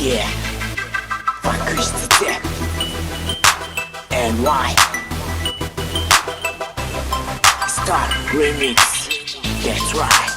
Yeah, Bakıştı NY Star Remix. That's right,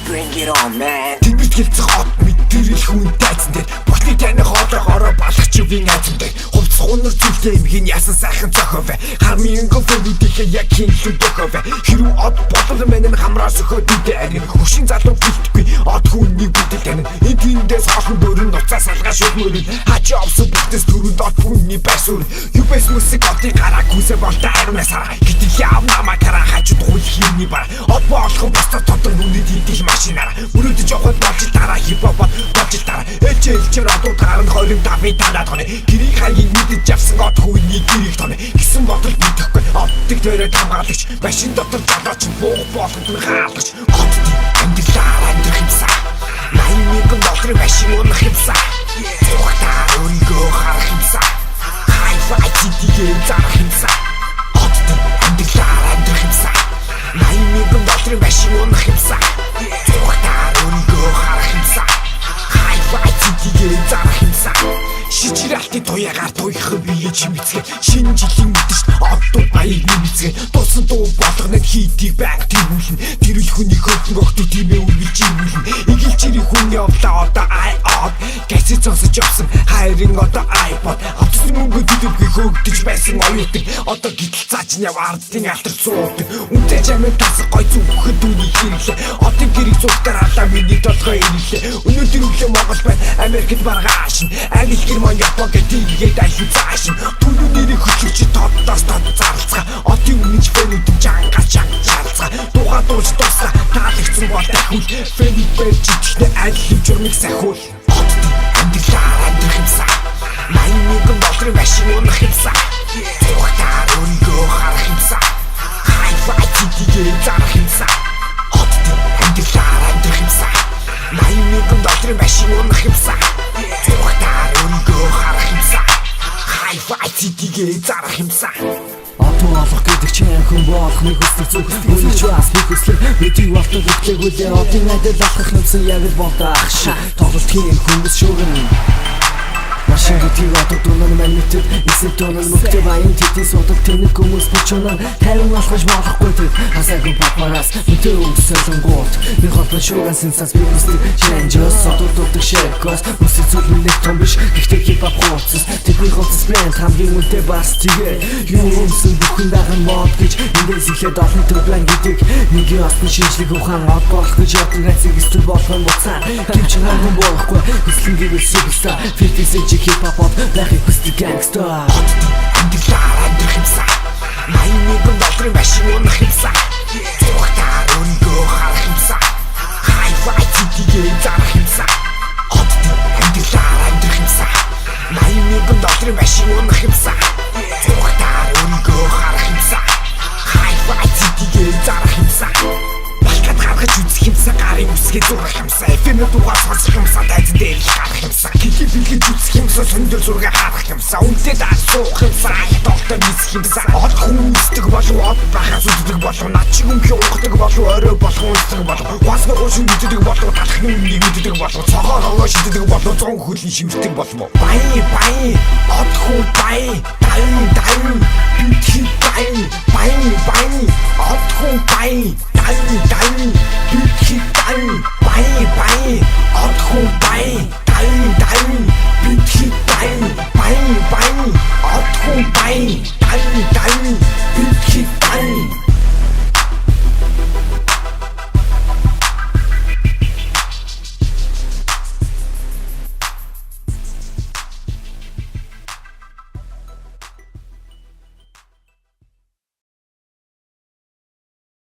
bring it on man. Тэмбэлт гэлцэх хот мэдэрэл хүн тайзан дээр бүхний таны хоолоогоороо балах чивийн айзан дээр хувцс хунар зүйлтэй имгийн ясан сайхан зохиов хармын гомдүүдийнхээ яг хинлэн бохов хэрүү од болол мэнэн хамраас өгөөдөө агин хөшин залуу гэлтгүй од хүнний бүтэл тань энэ тиймдээс хоосон дөрөн нуцаа салгаа шүлмөрөл хачи овсон бүхтэс дөрөнд од хүнний байсур юбэс мусик одын гараа күсэ болтой аримасаа гэтэл яв намаа караа хачид хул хийний бар од боолхон бостоо тодор нүний тийдих машинаараа мөрөдөж явахад болж дараа хипхоп болж дараа элчээр одуудгаар нь 25-ын танаад гонё гэрийг хаяг мэдэж явсан од хүнний гэрийг тоно гисэн бодол мэдэхгүй оддаг дээрээ хамгаалагч машин дотор жолооч буух болгонд нь хаалгач од амьдралаар амьдрах юмсаа майныг дотор машин унах юмсаа зүгтаа өөрийгөө харах юмсаа хай-фай тигээ зарах юмсаа од амьдралаар амьдрах юмсаа майныг дотор машин унах юмсаа зүгтаа өөрийгөө харах юмсаа хай-фай тигээ зарах юмсаа шичрэлтийн туяагаар туйх бие чимэцгээ шинэ жилийн мэдэж оддуу баяг нэмэцгээ дусан дуу болгонод хийдийг байг тэрүүлэн тэрүүл хүний хөдөн огтуу тиймээ үргэлж ирүүлэн игэлчирийн хүн явлаа одоо iPod гэсэж сонсож явсан хайрын одоо iPod авсан мөнгө дэвгүй хөөгдөж байсан оюутан одоо гítэл цаач нь яв ардын алтар цуудаг үнтэй чамд тас гой зүгхэд үний хэрэглээ одын гэрийг зүгтэр халаа миний толгой ирлээ өнөөдөр өглөө Монгол байна Америкт маргааш англи герман япон гэдгийг дахин заашин түлүү нэрийг хөтлөж тоддоос тод зарлцгаа одын өмнөж фэнүүдэн жангаас чалцгаа дугаа дууж дуусаа таалагцсан бол дахиул фэнүүд байж ичнэ алим журмыг сахиул од амьдралаар амьдрах юмсаа майныг дотор машин унах юмсаа зүгтаа өөрийгөө харах юмсаа хай-фай тигээ зарах юмсаа од амьдралаар амьдрах юмсаа майныг дотор машин унах юмсаа зүгтаа өөрийгөө харах юмсаа хай-фай тигээ зарах юмсаа Отоо олох гэдэг чинь хүн болох нэг хүсэл зүг Үнийч бас нэг хүслэр мэдийг болтол өгтээгүүлээ Одын найдал алхах юмсан яг л болдоо ах шиг Тоглолт хийн хүмүүс шүүгэн Машин гэдгийг одоо дунан манитд эсэв дунан мөхтэй баян тэдний судал тэнэг хүмүүс бүчунан Тайван алхаж болохгүй тэд Асаагүй папараас мэдээ өгсөлөнгуут Нэг холбон шууган синсаас би хүсдэг Чэнжос одууддаг шэкос Үсэл зүйл нэг том биш Гэхдээ хипхоп хууцс Тэдний хууцс брэнд хамгийн үнэтэй бас тэгээ Юу өмсөн бүхэн даган мод гэж Эндээс ихлээд олон төрлөн гэдэг Нэгийн осны шинжлэх ухаан од болох гэж ятан хайцыг эстэл болгон буцаа Гэвч харган болохгүй Хүслэн гэвэл суперстар Фитисэж хипхоп байхыг хүсдэг гангстер амьдралаар амьдрах юмсаа майныг дотор машин унах юмсаа зүгтаа өөрийгөө харах юмсаа хай-фай тигээ зарах юмсаа од амьдралаар амьдрах юмсаа майныг дотор машин унах юмсаа зүгтаа өөрийгөө харах юмсаа хай-фай тигээ зарах юмсаа балкад гаргаж үзэх юмсаа гарын үсгээ зурах юмсаа FM дугаар сонсох юмсаа тайзан дээр л гарах юмсаа клип билгэж үзэх юмсаа сондол зураг харах юмсаа үнтэй даасуух юмсаа доктор мисэх юмсаа од хүмүүсдэг болов од бахаас үздэг болов над чиг өмхий уугадаг болов орой болох үнсдэг болов гуасны гуушин мэддэг болов талхны өмнөний мэддэг болов цогоор овоо шиддэг болов зон хөлийн шивэрдэг болов баян од хүн баян дан битхи баян од хүн баян дан битхи баян од хүн баян битхи баян од хүн баян дан битхи